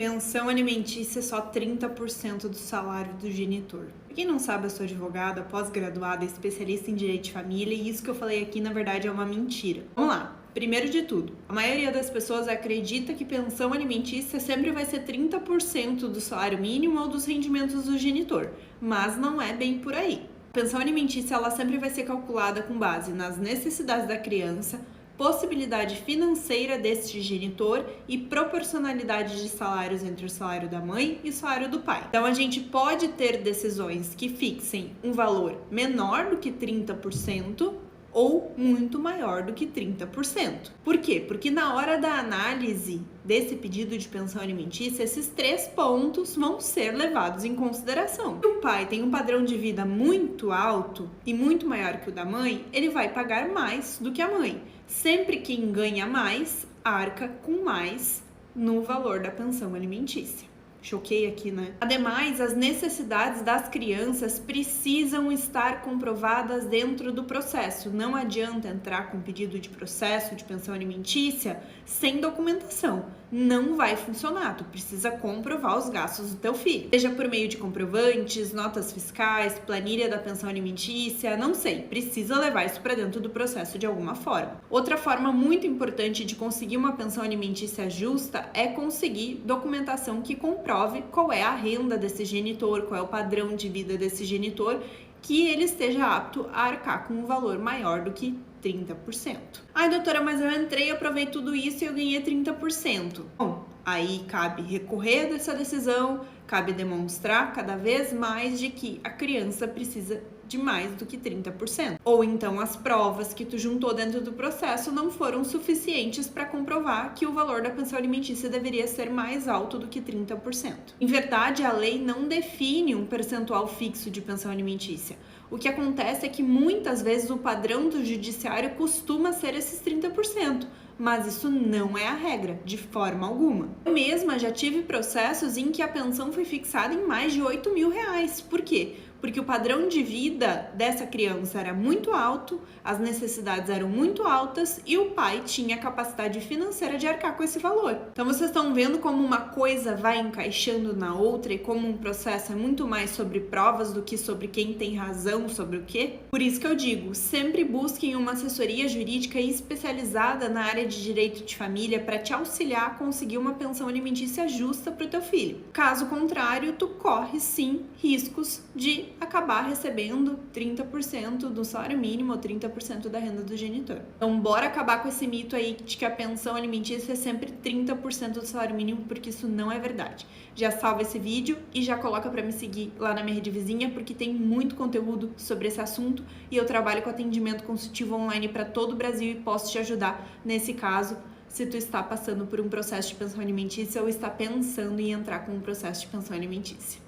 Pensão alimentícia é só 30% do salário do genitor. Pra quem não sabe, eu sou advogada, pós-graduada, especialista em direito de família e isso que eu falei aqui, na verdade, é uma mentira. Vamos lá. Primeiro de tudo, a maioria das pessoas acredita que pensão alimentícia sempre vai ser 30% do salário mínimo ou dos rendimentos do genitor, mas não é bem por aí. A pensão alimentícia ela sempre vai ser calculada com base nas necessidades da criança, possibilidade financeira deste genitor e proporcionalidade de salários entre o salário da mãe e o salário do pai. Então a gente pode ter decisões que fixem um valor menor do que 30% ou muito maior do que 30%. Por quê? Porque na hora da análise desse pedido de pensão alimentícia, esses 3 pontos vão ser levados em consideração. Se o pai tem um padrão de vida muito alto e muito maior que o da mãe, ele vai pagar mais do que a mãe. Sempre quem ganha mais, arca com mais no valor da pensão alimentícia. Choquei aqui, né? Ademais, as necessidades das crianças precisam estar comprovadas dentro do processo. Não adianta entrar com pedido de processo de pensão alimentícia sem documentação. Não vai funcionar. Tu precisa comprovar os gastos do teu filho. Seja por meio de comprovantes, notas fiscais, planilha da pensão alimentícia, não sei. Precisa levar isso para dentro do processo de alguma forma. Outra forma muito importante de conseguir uma pensão alimentícia justa é conseguir documentação que comprove qual é a renda desse genitor, qual é o padrão de vida desse genitor, que ele esteja apto a arcar com um valor maior do que 30%. Ai, doutora, mas eu entrei, eu provei tudo isso e eu ganhei 30%. Bom, aí cabe recorrer dessa decisão, cabe demonstrar cada vez mais de que a criança precisa de mais do que 30%. Ou então as provas que tu juntou dentro do processo não foram suficientes para comprovar que o valor da pensão alimentícia deveria ser mais alto do que 30%. Em verdade, a lei não define um percentual fixo de pensão alimentícia. O que acontece é que muitas vezes o padrão do judiciário costuma ser esses 30%. Mas isso não é a regra, de forma alguma. Eu mesma já tive processos em que a pensão foi fixada em mais de R$8.000. Por quê? Porque o padrão de vida dessa criança era muito alto, as necessidades eram muito altas e o pai tinha a capacidade financeira de arcar com esse valor. Então vocês estão vendo como uma coisa vai encaixando na outra e como um processo é muito mais sobre provas do que sobre quem tem razão sobre o quê? Por isso que eu digo, sempre busquem uma assessoria jurídica especializada na área de direito de família para te auxiliar a conseguir uma pensão alimentícia justa para o teu filho. Caso contrário, tu corre sim riscos de acabar recebendo 30% do salário mínimo ou 30% da renda do genitor. Então, bora acabar com esse mito aí de que a pensão alimentícia é sempre 30% do salário mínimo, porque isso não é verdade. Já salva esse vídeo e já coloca para me seguir lá na minha rede vizinha, porque tem muito conteúdo sobre esse assunto e eu trabalho com atendimento consultivo online para todo o Brasil e posso te ajudar nesse caso, se tu está passando por um processo de pensão alimentícia ou está pensando em entrar com um processo de pensão alimentícia.